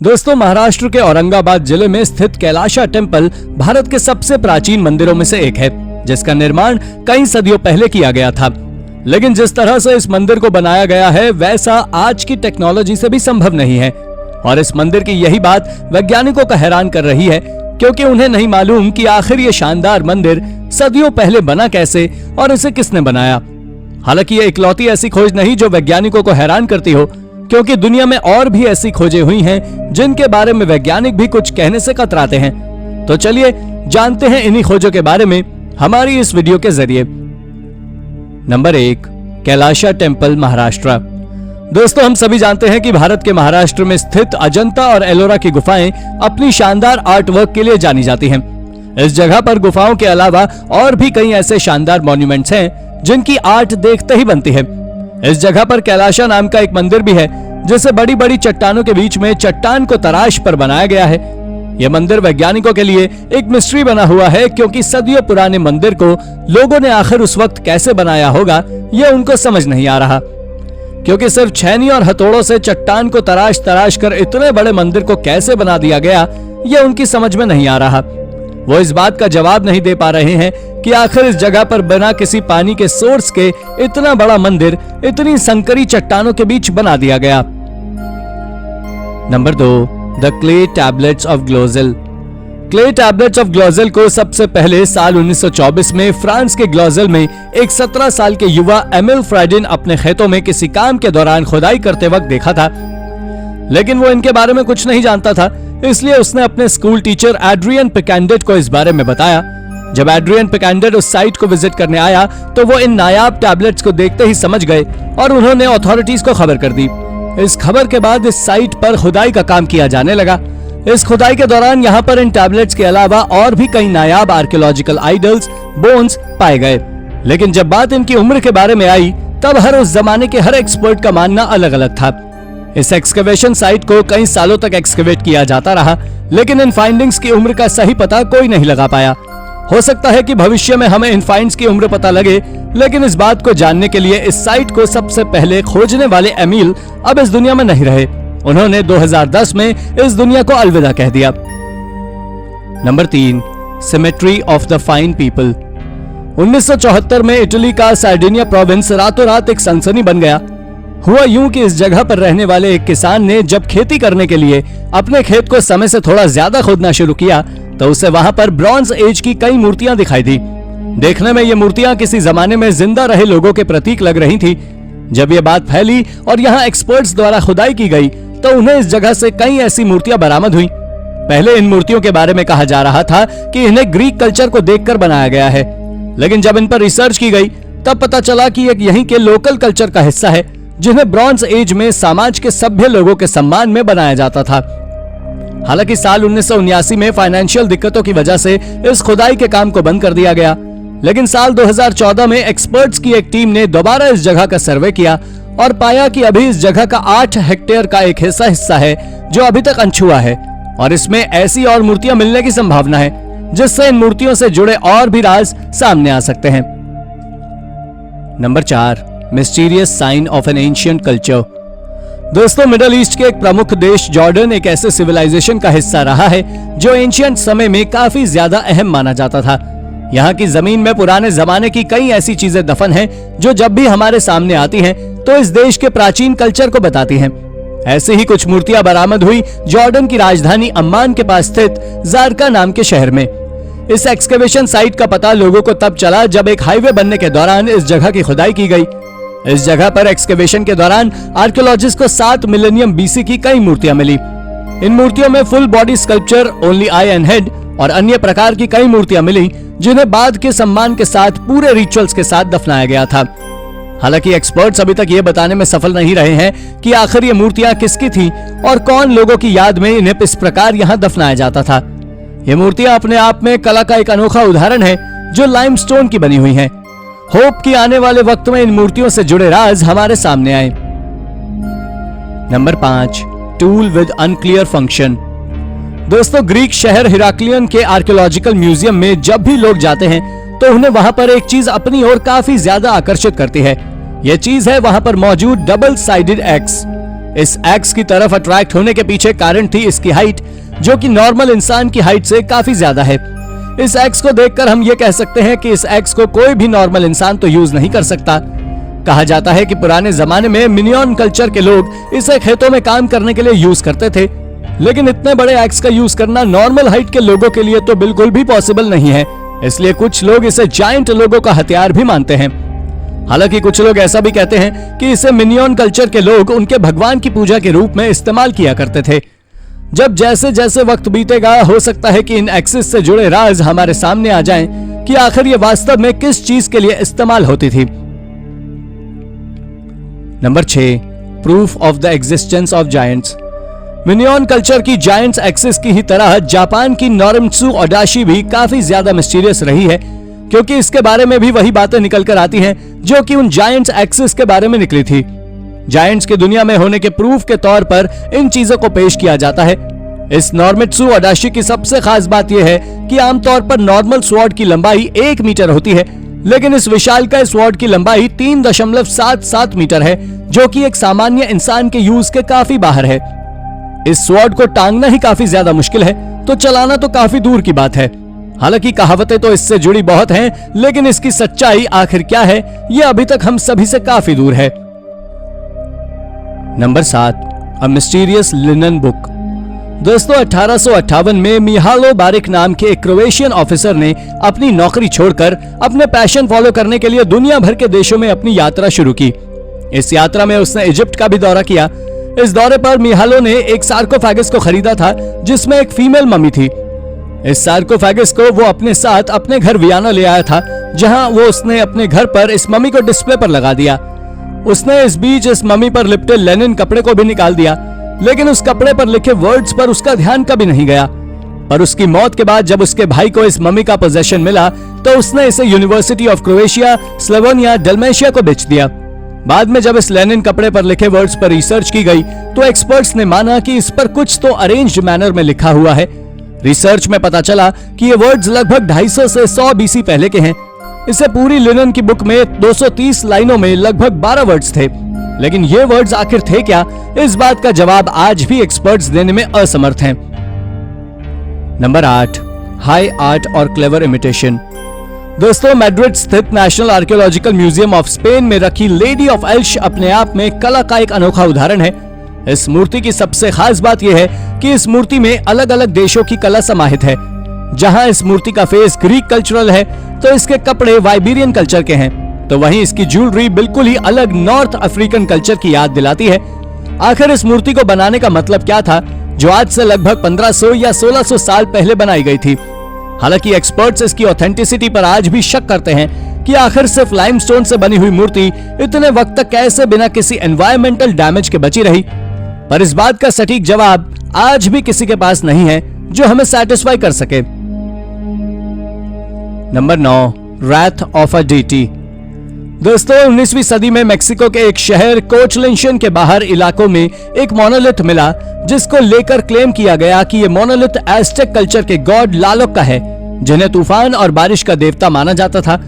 दोस्तों, महाराष्ट्र के औरंगाबाद जिले में स्थित कैलाशा टेम्पल भारत के सबसे प्राचीन मंदिरों में से एक है, जिसका निर्माण कई सदियों पहले किया गया था। लेकिन जिस तरह से इस मंदिर को बनाया गया है, वैसा आज की टेक्नोलॉजी से भी संभव नहीं है। और इस मंदिर की यही बात वैज्ञानिकों को हैरान कर रही है, क्योंकि उन्हें नहीं मालूम कि आखिर ये शानदार मंदिर सदियों पहले बना कैसे और इसे किसने बनाया। हालांकि ये इकलौती ऐसी खोज नहीं जो वैज्ञानिकों को हैरान करती हो, क्योंकि दुनिया में और भी ऐसी खोजें हुई हैं जिनके बारे में वैज्ञानिक भी कुछ कहने से कतराते हैं। तो चलिए जानते हैं इन्हीं खोजों के बारे में हमारी इस वीडियो के जरिए। Number 1, Kailasa temple, Maharashtra. दोस्तों, हम सभी जानते हैं कि भारत के महाराष्ट्र में स्थित अजंता और एलोरा की गुफाएं अपनी शानदार आर्ट वर्क के लिए जानी जाती हैं। इस जगह पर गुफाओं के अलावा और भी कई ऐसे शानदार मॉन्यूमेंट्स हैं जिनकी आर्ट देखते ही बनती है। इस जगह पर कैलाशा नाम का एक मंदिर भी है, जिसे बड़ी बड़ी चट्टानों के बीच में चट्टान को तराश पर बनाया गया है। यह मंदिर वैज्ञानिकों के लिए एक मिस्ट्री बना हुआ है, क्योंकि सदियों पुराने मंदिर को लोगों ने आखिर उस वक्त कैसे बनाया होगा, यह उनको समझ नहीं आ रहा। क्योंकि सिर्फ छेनी और हथौड़ों से चट्टान को तराश तराश कर इतने बड़े मंदिर को कैसे बना दिया गया, यह उनकी समझ में नहीं आ रहा। वो इस बात का जवाब नहीं दे पा रहे हैं कि आखिर इस जगह पर बिना किसी पानी के सोर्स के इतना बड़ा मंदिर इतनी संकरी चट्टानों के बीच बना दिया गया। Number 2, the clay tablets of Glozel. Clay tablets of Glozel को सबसे पहले साल 1924 में फ्रांस के ग्लोजेल में एक 17 साल के युवा एमिल फ्राइडिन अपने खेतों में किसी काम के दौरान खुदाई करते वक्त देखा था। लेकिन वो इनके बारे में कुछ नहीं जानता था, इसलिए उसने अपने स्कूल टीचर एड्रियन पिकेंडेट को इस बारे में बताया। जब एड्रियन पिकेंडेट उस साइट को विजिट करने आया, तो वो इन नायाब टैबलेट्स को देखते ही समझ गए और उन्होंने अथॉरिटीज को खबर कर दी। इस खबर के बाद इस साइट पर खुदाई का काम किया जाने लगा। इस खुदाई के दौरान यहाँ पर इन टैबलेट्स के अलावा और भी कई नायाब आर्कियोलॉजिकल आइडल्स, बोन्स पाए गए। लेकिन जब बात इनकी उम्र के बारे में आई, तब हर उस जमाने के हर एक्सपर्ट का मानना अलग अलग था। इस एक्सकवेशन साइट को कई सालों तक एक्सकवेट किया जाता रहा, लेकिन इन फाइंडिंग्स की उम्र का सही पता कोई नहीं लगा पाया। हो सकता है कि भविष्य में हमें इन फाइंड्स की उम्र पता लगे, लेकिन इस बात को जानने के लिए इस साइट को सबसे पहले खोजने वाले एमिल अब इस दुनिया में नहीं रहे। उन्होंने 2010 में इस दुनिया को अलविदा कह दिया। Number 3, symmetry of the fine people. 1974 में इटली का सार्डिनिया प्रोविंस रातों रात एक सनसनी बन गया। हुआ यूं कि इस जगह पर रहने वाले एक किसान ने जब खेती करने के लिए अपने खेत को समय से थोड़ा ज्यादा खोदना शुरू किया, तो उसे वहां पर ब्रॉन्ज एज की कई मूर्तियां दिखाई दी। देखने में ये मूर्तियां किसी जमाने में जिंदा रहे लोगों के प्रतीक लग रही थी। जब ये बात फैली और यहाँ एक्सपर्ट्स द्वारा खुदाई की गई, तो उन्हें इस जगह से कई ऐसी मूर्तियां बरामद हुई। पहले इन मूर्तियों के बारे में कहा जा रहा था कि इन्हें ग्रीक कल्चर को देखकर बनाया गया है, लेकिन जब इन पर रिसर्च की गई, तब पता चला कि एक यहीं के लोकल कल्चर का हिस्सा है, जिन्हें ब्रॉन्ज एज में समाज के सभ्य लोगों के सम्मान में बनाया जाता था। हालांकि साल 1979 में फाइनेंशियल दिक्कतों की वजह से इस खुदाई के काम को बंद कर दिया गया। लेकिन साल 2014 में एक्सपर्ट्स की एक टीम ने दोबारा इस जगह का सर्वे किया और पाया कि अभी इस जगह का 8 हेक्टेयर का एक हिस्सा है जो अभी तक अनछुआ है, और इसमें ऐसी और मूर्तियां मिलने की संभावना है, जिससे इन मूर्तियों से जुड़े और भी राज सामने आ सकते हैं। Number 4, mysterious sign of an ancient culture. दोस्तों, मिडिल ईस्ट के एक प्रमुख देश जॉर्डन एक ऐसे सिविलाइजेशन का हिस्सा रहा है जो एंशिएंट समय में काफी ज्यादा अहम माना जाता था। यहाँ की जमीन में पुराने जमाने की कई ऐसी चीजें दफन हैं जो जब भी हमारे सामने आती हैं, तो इस देश के प्राचीन कल्चर को बताती हैं। ऐसे ही कुछ मूर्तियां बरामद हुई जॉर्डन की राजधानी अम्मान के पास स्थित जारका नाम के शहर में। इस एक्सकवेशन साइट का पता लोगों को तब चला जब एक हाईवे बनने के दौरान इस जगह की खुदाई की गई। इस जगह पर एक्सकवेशन के दौरान आर्कियोलॉजिस्ट को 7 मिलेनियम बीसी की कई मूर्तियां मिली। इन मूर्तियों में full body sculpture, only I and head और अन्य प्रकार की कई मूर्तियां मिली, जिन्हें बाद के सम्मान के साथ पूरे रिचुअल्स के साथ दफनाया गया था। हालांकि एक्सपर्ट्स अभी तक ये बताने में सफल नहीं रहे हैं कि आखिर ये मूर्तियां किसकी थी और कौन लोगों की याद में इन्हें इस प्रकार यहाँ दफनाया जाता था। ये मूर्तियां अपने आप में कला का एक अनोखा उदाहरण है, जो लाइमस्टोन की बनी हुई हैं। होप कि आने वाले वक्त में इन मूर्तियों से जुड़े राज हमारे सामने आए। Number 5, tool with unclear function. दोस्तों, ग्रीक शहर हिराक्लियन के आर्कियोलॉजिकल म्यूजियम में जब भी लोग जाते हैं, तो उन्हें वहां पर एक चीज अपनी ओर काफी ज्यादा आकर्षित करती है। यह चीज है वहां पर मौजूद डबल साइडेड एक्स। इस एक्स की तरफ अट्रैक्ट होने के पीछे कारण थी इसकी हाइट, जो कि नॉर्मल इंसान की हाइट से काफी ज्यादा है। इस एक्स को देखकर हम ये कह सकते हैं कि इस एक्स को कोई भी नॉर्मल इंसान तो यूज नहीं कर सकता। कहा जाता है कि पुराने जमाने में मिनियन कल्चर के लोग इसे खेतों में काम करने के लिए यूज करते थे, लेकिन इतने बड़े एक्स का यूज करना नॉर्मल हाइट के लोगों के लिए तो बिल्कुल भी पॉसिबल नहीं है। इसलिए कुछ लोग इसे जायंट लोगों का हथियार भी मानते हैं। हालांकि कुछ लोग ऐसा भी कहते हैं कि इसे मिनियन कल्चर के लोग उनके भगवान की पूजा के रूप में इस्तेमाल किया करते थे। जब जैसे जैसे वक्त बीतेगा, हो सकता है कि इन एक्सिस से जुड़े राज हमारे सामने आ जाएं कि आखिर ये वास्तव में किस चीज के लिए इस्तेमाल होती थी। Number 6, proof of the existence of giants. Minion culture की जायंट्स एक्सिस की ही तरह जापान की नोरिमित्सु ओडाशी भी काफी ज्यादा मिस्टीरियस रही है, क्योंकि इसके बारे में भी वही बातें निकल कर आती हैं जो कि उन जायंट्स एक्सिस के बारे में निकली थी। जायंट्स की दुनिया में होने के प्रूफ के तौर पर इन चीजों को पेश किया जाता है। इस नोरिमित्सु ओडाशी की सबसे खास बात यह है कि आमतौर पर नॉर्मल स्वॉर्ड की लंबाई 1 मीटर होती है, लेकिन इस विशालकाय स्वॉर्ड की लंबाई 3.77 मीटर है, जो कि एक सामान्य इंसान के यूज के काफी बाहर है। इस स्वॉर्ड को टांगना ही काफी ज्यादा मुश्किल है, तो चलाना तो काफी दूर की बात है। हालांकि कहावतें तो इससे जुड़ी बहुत हैं, लेकिन इसकी सच्चाई आखिर क्या है, यह अभी तक हम सभी से काफी दूर है। नंबर 7, अ मिस्टीरियस लिनन बुक। दोस्तों, 1858 में मिहालो बारिक नाम के एक क्रोएशियन ऑफिसर ने अपनी नौकरी छोड़कर अपने पैशन फॉलो करने के लिए दुनिया भर के देशों में अपनी यात्रा शुरू की। इस यात्रा में उसने इजिप्ट का भी दौरा किया। इस दौरे पर मिहालो ने एक सार्कोफेगस को खरीदा था, जिसमें एक फीमेल मम्मी थी। इस सार्कोफेगस को वो अपने साथ अपने घर वियना ले आया था, जहां वो उसने अपने घर पर इस मम्मी को डिस्प्ले पर लगा दिया। उसने इस बीच इस मम्मी पर लिपटे लेनिन कपड़े को भी निकाल दिया, लेकिन उस कपड़े पर लिखे वर्ड्स पर उसका ध्यान कभी नहीं गया। पर उसकी मौत के बाद जब उसके भाई को इस मम्मी का पोजेशन मिला, तो उसने इसे यूनिवर्सिटी ऑफ क्रोएशिया, स्लोवेनिया, डल्मेशिया को बेच दिया। बाद में जब इस लेनिन कपड़े पर लिखे वर्ड्स पर रिसर्च की गई, तो एक्सपर्ट्स ने माना कि इस पर कुछ तो अरेंज्ड मैनर में लिखा हुआ है। रिसर्च में पता चला कि ये वर्ड्स लगभग 250 से 100 BC पहले के हैं। इसे पूरी लिनन की बुक में 230 लाइनों में लगभग 12 वर्ड्स थे, लेकिन ये वर्ड्स आखिर थे क्या, इस बात का जवाब आज भी एक्सपर्ट्स देने में असमर्थ हैं। नंबर 8, हाई आर्ट और क्लेवर इमिटेशन। दोस्तों, मैड्रिड स्थित national archaeological museum of Spain में रखी लेडी ऑफ एल्श अपने आप में कला का एक अनोखा उदाहरण है। इस मूर्ति की सबसे खास बात यह है कि इस मूर्ति में अलग अलग देशों की कला समाहित है। जहां इस मूर्ति का फेस ग्रीक कल्चरल है, तो इसके कपड़े वाइबेरियन कल्चर के हैं, तो वहीं इसकी ज्वेलरी बिल्कुल ही अलग नॉर्थ अफ्रीकन कल्चर की याद दिलाती है। आखिर इस मूर्ति को बनाने का मतलब क्या था, जो आज से लगभग 1500 या 1600 साल पहले बनाई गई थी। हालांकि एक्सपर्ट्स इसकी ऑथेंटिसिटी पर आज भी शक करते हैं कि आखिर सिर्फ लाइमस्टोन से बनी हुई मूर्ति इतने वक्त तक कैसे बिना किसी एनवायरमेंटल डैमेज के बची रही। पर इस बात का सटीक जवाब आज भी किसी के पास नहीं है जो हमें सैटिस्फाई कर सके। Number 9, wrath of a deity. दोस्तों, 19वीं सदी में मेक्सिको के एक शहर कोचलिंशन के बाहर इलाकों में एक मोनोलिथ मिला, जिसको लेकर क्लेम किया गया कि यह मोनोलिथ एज़टेक कल्चर के गॉड लालोक का है, जिन्हें तूफान और बारिश का देवता माना जाता था।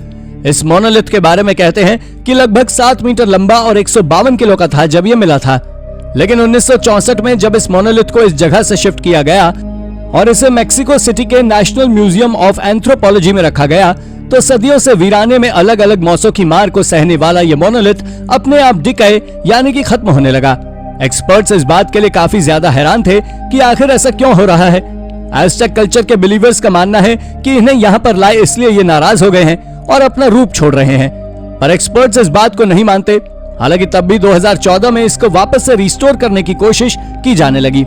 इस मोनोलिथ के बारे में कहते हैं कि लगभग 7 मीटर लंबा और 152 किलो का था जब यह मिला था। लेकिन 1964 में जब इस मोनोलिथ को इस जगह से शिफ्ट किया गया और इसे मेक्सिको सिटी के नेशनल म्यूजियम ऑफ एंथ्रोपोलॉजी में रखा गया, तो सदियों से वीराने में अलग अलग मौसों की मार को सहने वाला ये मोनोलिथ अपने आप डिके यानी कि खत्म होने लगा। एक्सपर्ट्स इस बात के लिए काफी ज्यादा हैरान थे कि आखिर ऐसा क्यों हो रहा है। एज़टेक कल्चर के बिलीवर्स का मानना है कि इन्हें यहाँ पर लाए इसलिए ये नाराज हो गए हैं और अपना रूप छोड़ रहे हैं, पर एक्सपर्ट्स इस बात को नहीं मानते। हालांकि तब भी 2014 में इसको वापस से रिस्टोर करने की कोशिश की जाने लगी।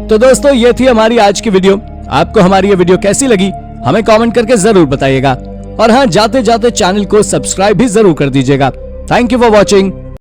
तो दोस्तों, ये थी हमारी आज की वीडियो। आपको हमारी ये वीडियो कैसी लगी हमें कमेंट करके जरूर बताइएगा, और हाँ, जाते जाते चैनल को सब्सक्राइब भी जरूर कर दीजिएगा। Thank you for watching.